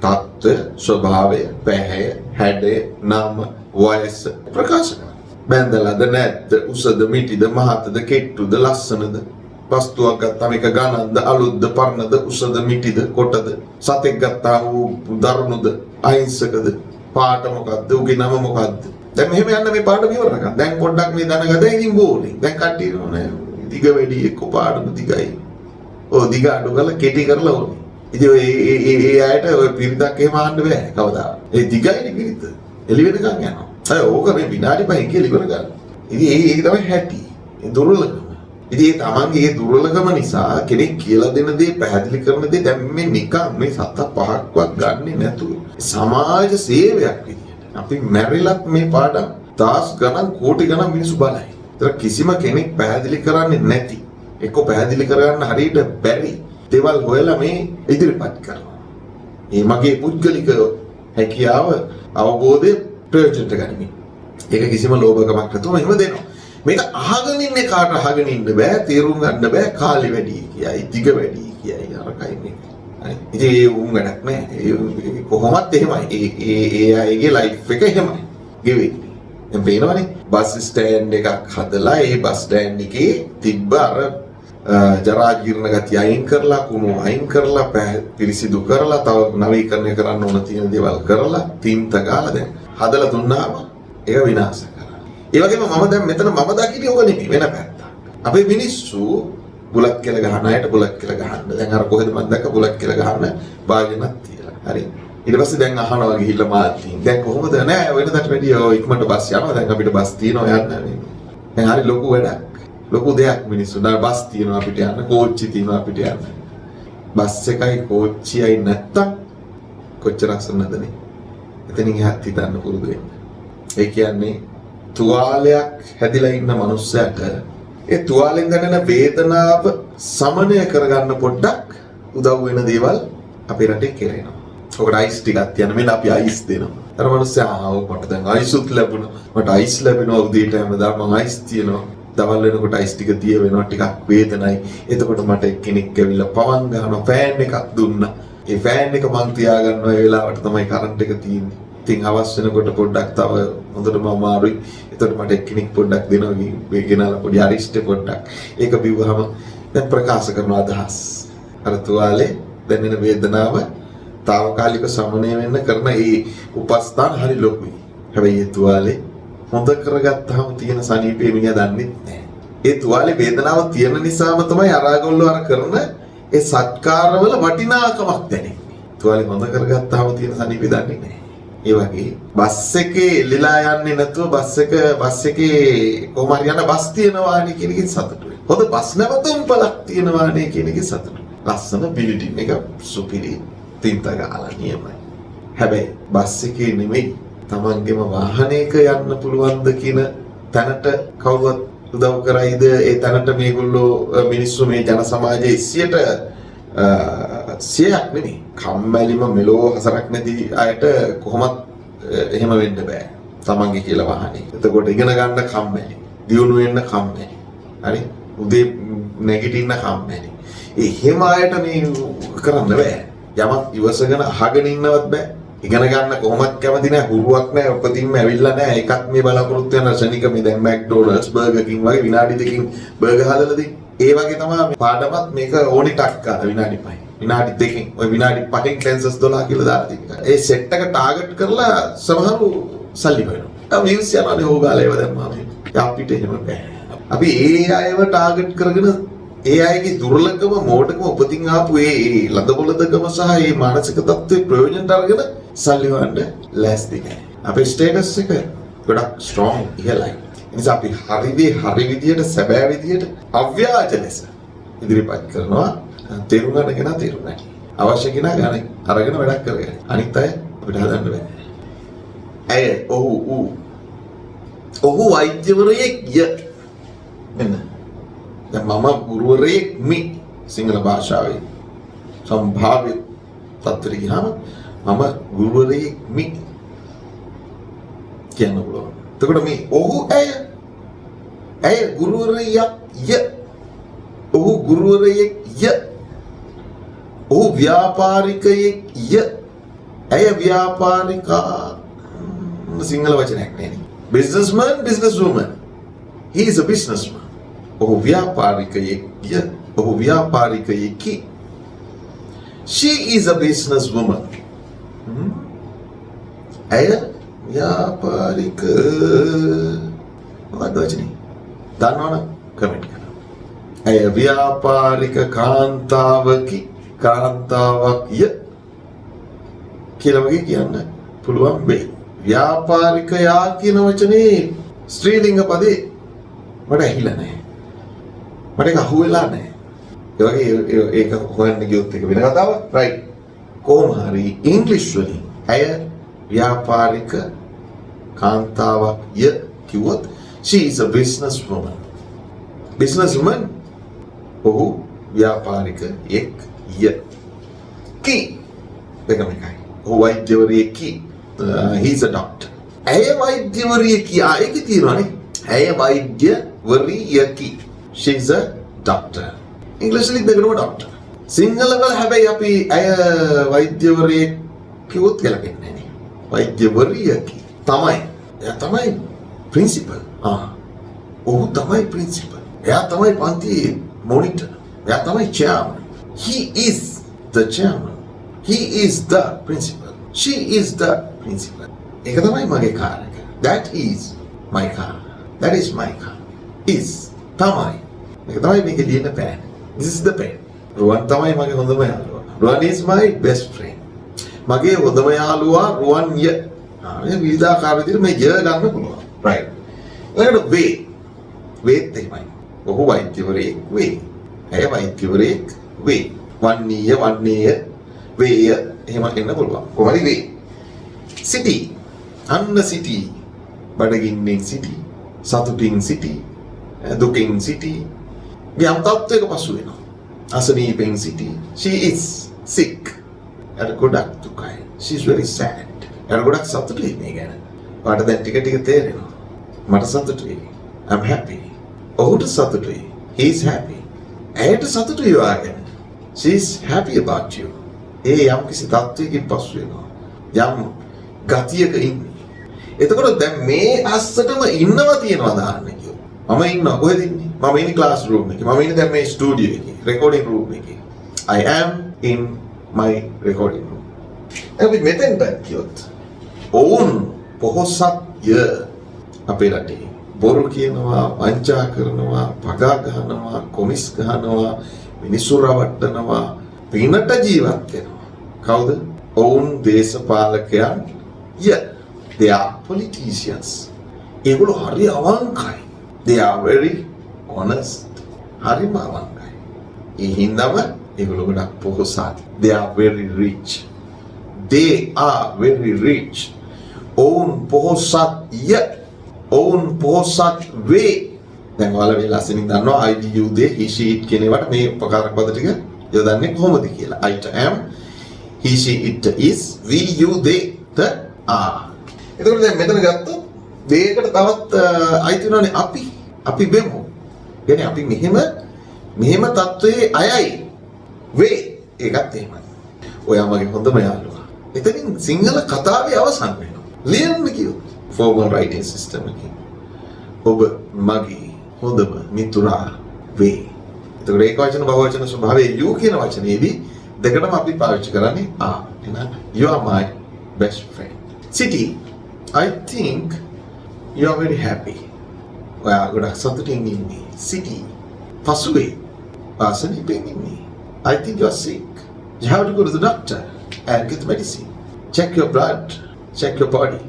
තත්ත්ව, ස්වභාවය, පැහැය, හැඩය, නාම, වයස ප්‍රකාශ කරනවා. බැඳලාද නැද්ද, උසද, මිටිද, මහතද, කෙට්ටුද, ලස්සනද, වස්තුවක් ගත්තාම එක ගණන්ද, අලුත්ද, පරණද, උසද, මිටිද, කොටද, සතෙක් ගත්තාම දරුණුද, අහිංසකද, පාට මොකද්ද, උගේ නම මොකද්ද. දැන් මෙහෙම යන්න මේ පාඩම ඉවර කරගන්න. දැන් පොඩ්ඩක් මේ දැනගද ඉතින් බෝරින්. දැන් කට්ටිය නෝනේ දිග වැඩි එක්ක පාඩම දිගයි. ඔය දිග අඩු කරලා කෙටි කරලා ඕනේ. ඉතින් ඒ අයට ඔය පිරිතක් එහෙම ආන්න බෑ කවදා. ඒ දිගයිනේ පිරිත. එළි වෙනකන් යනවා. අය ඕක මේ විනාඩි 5 කියලා ඉවර ගන්න. ඉතින් ඒක තමයි හැටි. ඒ දුර්වලකම. ඉතින් ඒ තමන්ගේ දුර්වලකම නිසා කෙනෙක් කියලා දෙන දේ පැහැදිලි කරන දේ දැන් මේ නිකන් මේ සත පහක්වත් ගන්නෙ නැතුව සමාජ සේවයක් විදියට. අපි මැරිලත් මේ පාඩම් දාස් ගණන් කෝටි ගණන් මිනිස්සු බලයි. ඒතර කිසිම කෙනෙක් පැහැදිලි කරන්නේ නැති. එක්ක පැහැදිලි කරගන්න හරියට බැරි දේවල් හොයලා මේ ඉදිරිපත් කරනවා. මේ මගේ පුද්ගලික හැකියාව අවබෝධය ප්‍රයෝජනට ගනිමින්. ඒක කිසිම ලෝභකමක් නැතුව එහෙම දෙනවා. මේක අහගෙන ඉන්නේ කාට අහගෙන ඉන්න බෑ, තේරුම් ගන්න බෑ, කාලෙ වැඩි කියයි, දිග වැඩි කියයි අරකයි මේ. හරි. ඉතින් ඒ උන් වැඩක් නෑ. ඒ කොහොමත් එහෙමයි. ඒ අයගේ ලයිෆ් එක එහෙමයි. ගෙවෙන්නේ. දැන් පේනවනේ බස් ස්ටෑන්ඩ් එකක් හදලා ඒ බස් ස්ටෑන්ඩ් එකේ තිබ්බ අර ජරා ජීර්ණ ගතිය අයින් කරලා කුණු අයින් කරලා පිරිසිදු කරලා තව නවීකරණය කරන්න ඕන තියෙන දේවල් කරලා තින්ත ගාලා දැන් හදලා දුන්නාම ඒක විනාශ කරා. ඒ වගේම මම දැන් මෙතන මම දකින්නේ ඕක නෙමෙයි වෙන පැත්තක්. අපේ මිනිස්සු බුලත් කියලා ගහන අයට බුලත් කියලා ගහන්න. දැන් අර කොහෙද මම දැක්ක බුලත් කියලා ගහන භාජනක් තියලා. හරි. ඊට පස්සේ දැන් අහනවා ගිහිල්ලා මාත්‍යින්. දැන් කොහොමද නෑ වෙනදට වැඩිය ඉක්මනට බස් යනවා. දැන් අපිට බස් තියෙනවා යන්න. දැන් හරි ලොකු වැඩක්. ලොකු දෙයක් මිනිස්සු. දැන් බස් තියෙනවා අපිට යන්න, කෝච්චි තියෙනවා අපිට යන්න. බස් එකයි කෝච්චියයි නැත්තම් කොච්චර අසන්නද නේ. එතනින් එහාට හිතන්න පුරුදු වෙන්න. ඒ කියන්නේ තුවාලයක් හැදිලා ඉන්න මනුස්සයට ඒ තුවාලෙන් දැනෙන වේදනාව සමනය කරගන්න පොඩ්ඩක් උදව් වෙන දේවල් අපේ රටේ කෙරෙනවා. ඔකට අයිස් ටිකක් තියන්න මෙන්න අපි අයිස් දෙනවා. අර මනුස්සයා මට දැන් අයිසුත් ලැබුණා. මට අයිස් ලැබෙනවා උදේට හැමදාම මම අයිස් තියනවා. දවල් වෙනකොට අයිස් ටික තිය වෙනවා ටිකක් වේදනයි. එතකොට මට කෙනෙක් ඇවිල්ලා පවන් ගහනවා ෆෑන් එකක් දුන්නා. ඒ ෆෑන් එක මං තියාගන්නවා ඒ වෙලාවට තමයි කරන්ට් එක තියෙන්නේ. ඉතින් අවස් වෙනකොට පොඩ්ඩක් තව හොඳටම අමාරුයි. එතකොට මට කෙනෙක් පොඩ්ඩක් දෙනවා මේ ගෙනාලා පොඩි අරිෂ්ටේ පොඩ්ඩක්. ඒක බිව්වහම දැන් ප්‍රකාශ කරන අදහස්. අර තුවාලේ දැනෙන වේදනාව తాවකාලික සමනය වෙන්න කරන ඒ උපස්ථාන හරි ලොකුයි. හැබැයි ඒ තුවාලේ හොඳ කරගත්තාම තියෙන සනීපේ මිනිහා දන්නේ නැහැ. ඒ තුවාලේ වේදනාව තියෙන නිසාම තමයි අරාගොල්ලෝ අර කරන ඒ සත්කාරවල වටිනාකමක් දැනෙන්නේ. තුවාලේ හොඳ කරගත්තාම තියෙන සනීපේ දන්නේ නැහැ. ඒ වගේ බස් එකේ එල්ලලා යන්නේ නැතුව බස් එකේ කොහොම හරි යන බස් තියෙනවා නේ කියන එකෙන් සතුටු වෙනවා. හොඳ බස් නැවතුම් පළක් තියෙනවා නේ කියන එකෙන් සතුටු වෙනවා. ලස්සන බිල්ඩින් එක සුපිරි තින්ත ගාලා නියමයි. හැබැයි බස් එකේ නෙමෙයි තමන්ගේම වාහනයක යන්න පුළුවන්ද කියන තැනට කවුරුත් උදව් කරයිද? ඒ තැනට මේගොල්ලෝ මිනිස්සු මේ ජන සමාජයේ 100ක් නෙමෙයි. කම්මැලිම මෙලෝ හසරක් නැති අයට කොහොමත් එහෙම වෙන්න බෑ. තමන්ගේ කියලා වාහනේ. එතකොට ඉගෙන ගන්න කම්මැලි. දියුණු වෙන්න කම්මැලි. හරි? උදේ නැගිටින්න කම්මැලි. එහෙම අයට මේ කරන්න බෑ. යමක් ඉවසගෙන අහගෙන ඉන්නවත් බෑ. ඉගෙන ගන්න කොහොමත් කැමති නැහැ, හුරුවක් නැහැ, උපතින්ම ඇවිල්ලා නැහැ. ඒකත් මේ බලාපොරොත්තු වෙන ශනික මේ දැන් මැක්ඩොනල්ඩ්ස්, බර්ගර් කින් වගේ විනාඩි දෙකකින් බර්ගර් හදලා දෙන්නේ. ඒ වගේ තමයි පාඩමත් මේක ඕනි ටක් ගන්න විනාඩි 5. විනාඩි දෙකකින් ඔය විනාඩි 5න් ටෙන්සස් 12 කියලා දාලා තියෙනවා. ඒ සෙට් එක ටාගට් කරලා සමහරු සල්ලි හොයනවා. වීව්ස් යනවානේ ඕගාලා ඒව දැම්මම. අපිට එහෙම බෑ. අපි ඒ අයව ටාගට් කරගෙන ඒ අයගේ දුර්ලභකම මෝඩකම උපතින් ආපු ඒ ලදබලදකම සහ ඒ මානසික තත්ත්වයේ ප්‍රයෝජනට අරගෙන සල්ලි හොයන්න ලෑස්ති නැහැ. අපේ ස්ටේටස් එක ගොඩක් ස්ට්‍රෝං ඉහළයි. ඒ නිසා අපි හරි විදියට සැබෑ විදියට අව්‍යාජ ලෙස ඉදිරිපත් කරනවා. තේරුම් ගන්න කෙනා තේරුම් ගන්න. අවශ්‍ය කෙනා ගන්න අරගෙන වැඩක් කරගෙන. අනිත් අය අපිට හදන්න බෑ. ඇය ඔහු ඌ ඔහු වෛද්‍යවරයෙක්ය. මෙන්න. දැන් මම ගුරුවරයෙක් මි සිංහල භාෂාවේ සම්භාව්‍ය තත්ත්වෙට ගියාම මම ගුරුවරයෙක් මි කියන්න පුළුවන්. එතකොට මේ ඔහු ඇය ගුරුවරයෙක්ය. ඔහු ගුරුවරයෙක්ය. ඔහු ව්‍යාපාරිකයෙක්ය. ඇය ව්‍යාපාරිකා සිංහල වචනයක් නේ. Businessman, businesswoman. He is a businessman. ඔහු ව්‍යාපාරිකයෙක්ය. ඔහු ව්‍යාපාරිකයෙකි. She is a businesswoman. ඇය ව්‍යාපාරික මොකක්ද වචනේ? දන්නවනම් කමෙන්ට් කරන්න. ඇය ව්‍යාපාරික කාන්තාවකි. කාන්තාවක්ය කියලා වගේ කියන්න පුළුවන් වෙයි. ව්‍යාපාරිකයා කියන වචනේ ස්ත්‍රීලිංග පදේ මට ඇහිලා නැහැ. මට ඒක අහුවෙලා නැහැ. ඒ වගේ ඒක හොයන්න ගියොත් ඒක වෙන කතාවක්. රයිට්. කොහොම හරි ඉංග්‍රීසි වලින් ඇය ව්‍යාපාරික කාන්තාවක්ය කිව්වොත් she is a businesswoman. businesswoman ඔහු ව්‍යාපාරිකයෙක්ය. කි දෙකම එකයි. ඔහු වෛද්‍යවරයෙකි. He is a doctor. ඇය වෛද්‍යවරියකි. ආයෙක තියෙනවානේ. ඇය වෛද්‍යවරියකි. She is a doctor. ඉංග්‍රීසි වලින් දෙකම doctor. සිංහල වල හැබැයි අපි ඇය වෛද්‍යවරියෙක් කිව්වොත් ගැලපෙන්නේ නැහැ. වෛද්‍යවරියකි තමයි. එයා තමයි principal. ඔහු තමයි principal. එයා තමයි පන්තියේ monitor. එයා තමයි chairman. He is the chairman. He is the principal. She is the principal. ඒක තමයි මගේ කාර් එක. That is my car. That is my car. Is තමයි. මේක තමයි මේකේ ලියන pen. This is the pen. රුවන් තමයි මගේ හොඳම යාළුවා. රුවන් is my best friend. මගේ හොඳම යාළුවා රුවන්ය. මේ විවිධාකාර විදිහට මේ ය ගන්න පුළුවන්. Right. ඊළඟට වේ. වේත් එහෙමයි. ඔහු වෛද්‍යවරයෙක් වේ. ඇය වෛද්‍යවරයෙක් වේ. වන්නේය වේය එහෙම කියන්න පුළුවන්. කොහොමද වේ? සිටි. අන්න සිටි. බඩගින්නෙන් සිටි. සතුටින් සිටි. දුකින් සිටි. යම් තත්ත්වයක පසු වෙනවා. අසනීපෙන් සිටි. She is sick. එයාට ගොඩක් දුකයි. She is very sad. එයාට ගොඩක් සතුටුයි මේ ගැන. ඔයාට දැන් ටික ටික තේරෙනවා. මට සතුටුයි. I'm happy. ඔහුට සතුටුයි. He is happy. ඇයට සතුටුයි ඔයා ගැන. She is happy about you. ඒ යම් කිසි තත්ත්වයකින් පසු වෙනවා. යම් ගතියක ඉන්නේ. එතකොට දැන් මේ අස්සටම ඉන්නවා තියනවා දාන්න කියෝ. මම ඉන්නවා කොහෙද ඉන්නේ? මම ඉන්නේ ක්ලාස් රූම් එකේ. මම ඉන්නේ දැන් මේ ස්ටුඩියෝ එකේ, රෙකෝඩින් රූම් එකේ. I am in my recording room. අපි මෙතෙන්ට කියොත් ඔවුන් පොහොසත්ය අපේ රටේ බොරු කියනවා, වංචා කරනවා, පගා ගහනවා, කොමිස් ගහනවා, මිනිස්සු රවට්ටනවා, පිනට ජීවත් වෙනවා. කවුද? ඔවුන් දේශපාලකයන් ය. They are politicians. ඒගොල්ලෝ හරි අවංකයි. They are very honest. හරිම අවංකයි. ඒ හින්දාම ඒගොල්ලෝ ගොඩක් පොහොසත්. They are very rich. They are very rich. ඔවුන් පොහොසත් ය. ඔවුන් පොහොසත් වේ. දැන් ඔයාලා මේ ලස්සනින් දන්නවා I you they he she it කියන ඒවාට මේ උපකාරක පද ටික යොදන්නේ කොහොමද කියලා. I am, he she it is, we you they the are. එතකොට දැන් මෙතන ගත්තොත් දෙයකට තවත් අයිති වෙනවානේ අපි වෙමු. يعني අපි මෙහෙම තත්වයේ අයයි වේ. ඒකත් එහෙමයි. ඔයා මගේ හොඳම යාළුවා. එතනින් සිංහල කතාවේ අවසන් වෙනවා. ලියන්න කියොත් formal writing system එකකින් ඔබ මගේ හොඳම මිතුරා වේ. එතකොට ඒක වචන බහුවචන ස්වභාවයේ you කියන වචනේදී දෙකටම අපි පාවිච්චි කරන්නේ are. එහෙනම් you are my best friend. City, I think you are very happy. ඔයා ගොඩක් සතුටින් ඉන්නේ. City, පසුවේ ආසනීපෙන් ඉන්නේ. I think you are sick. You have to go to the doctor and get medicine. Check your blood, check your body.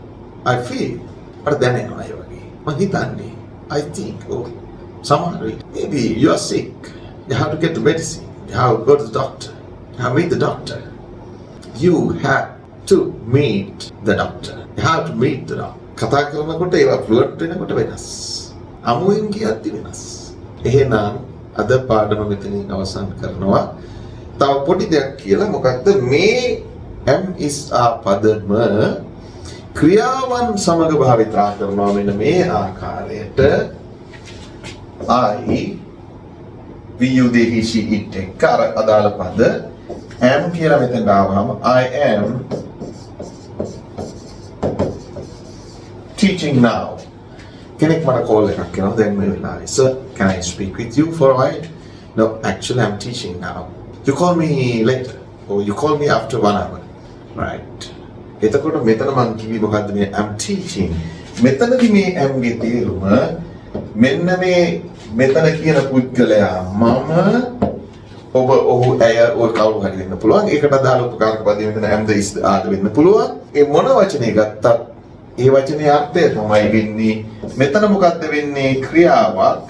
I feel. මට දැනෙනවා ඒ වගේ. මම හිතන්නේ I think someone maybe you are sick. You have to get the medicine. You have to go to the doctor. You have to meet the doctor. You have to meet the doctor. You have to meet the doctor. කතා කරනකොට ඒවා ෆ්ලුවන්ට් වෙනකොට වෙනස්. අමුවෙන් කියද්දි වෙනස්. එහෙනම් අද පාඩම මෙතනින් අවසන් කරනවා. තව පොඩි දෙයක් කියලා මොකක්ද මේ M is a පදම ක්‍රියාවන් සමග භාවිතා කරනවා මෙන්න මේ ආකාරයට I we you they he she it එක අදාළ පද am කියලා මෙතෙන් ආවම I am teaching now. කෙනෙක් මට කෝල් එකක් කරනවා දැන් මේ වෙලාවේ. Sir, can I speak with you for a while? No, actually I'm teaching now. You call me later or you call me after 1 hour. Right. එතකොට මෙතන මම කිව්වේ මොකද්ද මේ I'm teaching. මෙතනදී මේ am ගේ තේරුම මෙන්න මේ මෙතන කියන පුද්ගලයා මම ඔබ ඔහු ඇය ඔය කවුරු හරි වෙන්න පුළුවන්. ඒකට අදාළ උපකාරක පදේ මෙතන am the is the are වෙන්න පුළුවන්. ඒ මොන වචනේ ගත්තත් ඒ වචනේ අර්ථය තමයි වෙන්නේ මෙතන මොකද්ද වෙන්නේ ක්‍රියාවක්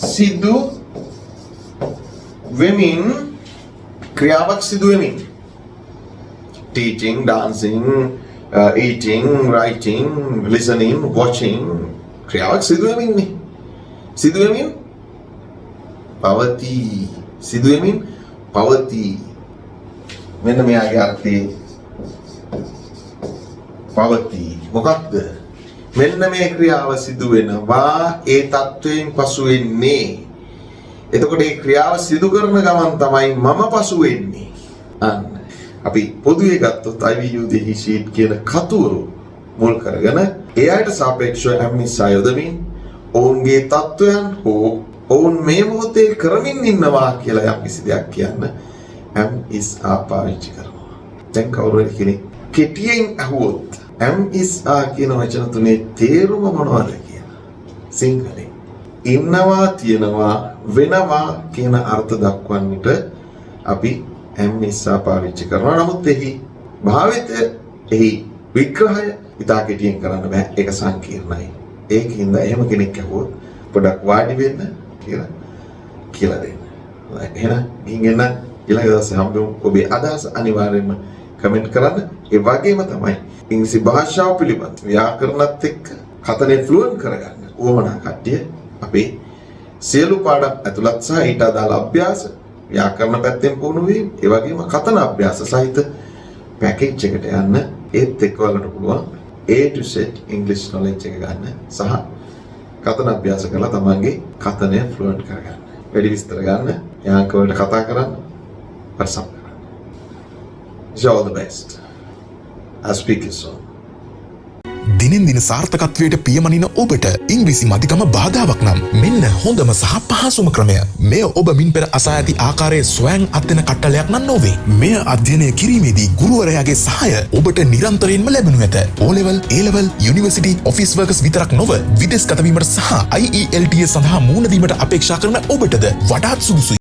සිදු වෙමින් ක්‍රියාවක් සිදු වෙමින් teaching dancing eating writing listening watching ක්‍රියාවක් සිදු වෙමින් නේ සිදු වෙමින් පවතී මෙන්න මෙයාගේ අර්ථය පවතී මොකක්ද මෙන්න මේ ක්‍රියාව සිදු වෙනවා ඒ තත්වයෙන් පසු වෙන්නේ එතකොට මේ ක්‍රියාව සිදු කරන ගමන් තමයි මම පසු වෙන්නේ අන්න අපි පොදුවේ ගත්තොත් I will use the he she it කියන කතුරු මුල් කරගෙන ඒ අයට සාපේක්ෂව am is යොදමින් ඔවුන්ගේ තත්වයන් හෝ ඔවුන් මේ මොහොතේ කරමින් ඉන්නවා කියලා යම් කිසි දෙයක් කියන්න am is පාවිච්චි කරනවා දැන් කවුරු හරි කෙනෙක් කෙටියෙන් අහුවොත් am is කියන වචන තුනේ තේරුම මොනවද කියලා සිංහලෙන් ඉන්නවා තියනවා වෙනවා කියන අර්ථ දක්වන්නට අපි am is පාවිච්චි කරනවා නමුත් එහි භාවිතය එහි විග්‍රහය ඉතා කෙටියෙන් කරන්න බෑ ඒක සංකීර්ණයි ඒකින්ද එහෙම කෙනෙක් අහුවොත් පොඩක් වාඩි වෙන්න කියලා දෙන්න එහෙනම් ගිහින් එන්න ඊළඟ දවසේ හම්බෙමු ඔබේ අදහස අනිවාර්යයෙන්ම කමෙන්ට් කරන්න ඒ වගේම තමයි ඉංග්‍රීසි භාෂාව පිළිබඳ ව්‍යාකරණත් එක්ක කතනේ ෆ්ලුවන්ට් කරගන්න ඕමනා කට්ටිය අපේ සියලු පාඩම් ඇතුළත් සහ ඊට අදාළ අභ්‍යාස ව්‍යාකරණ පැත්තෙන් පුහුණු වීම ඒ වගේම කතන අභ්‍යාස සහිත පැකේජ් එකට යන්න ඒත් එක්ක ඔයාලට පුළුවන් A to Z English knowledge එක ගන්න සහ කතන අභ්‍යාස කරලා තමන්ගේ කතනය ෆ්ලුවන්ට් කරගන්න වැඩි විස්තර ගන්න යාංක වලට කතා කරන්න පරිස්සම් කරන්න all the best I'll speak to you soon දිනෙන් දින සාර්ථකත්වයට පියමනින ඔබට ඉංග්‍රීසි මධිකම බාධාවක් නම් මෙන්න හොඳම සහ පහසුම ක්‍රමය. මෙය ඔබ මින් පෙර අසා ඇති ආකාරයේ ස්වයං අධ්‍යයන කට්ටලයක් නම් නොවේ. මෙය අධ්‍යයනය කිරීමේදී ගුරුවරයාගේ සහාය ඔබට නිරන්තරයෙන්ම ලැබෙනු ඇත. O level, A level, University, Office Workers විතරක් නොව විදේශගත වීමට සහ IELTS සඳහා මුහුණ දීමට අපේක්ෂා කරන ඔබටද වඩාත් සුදුසුයි.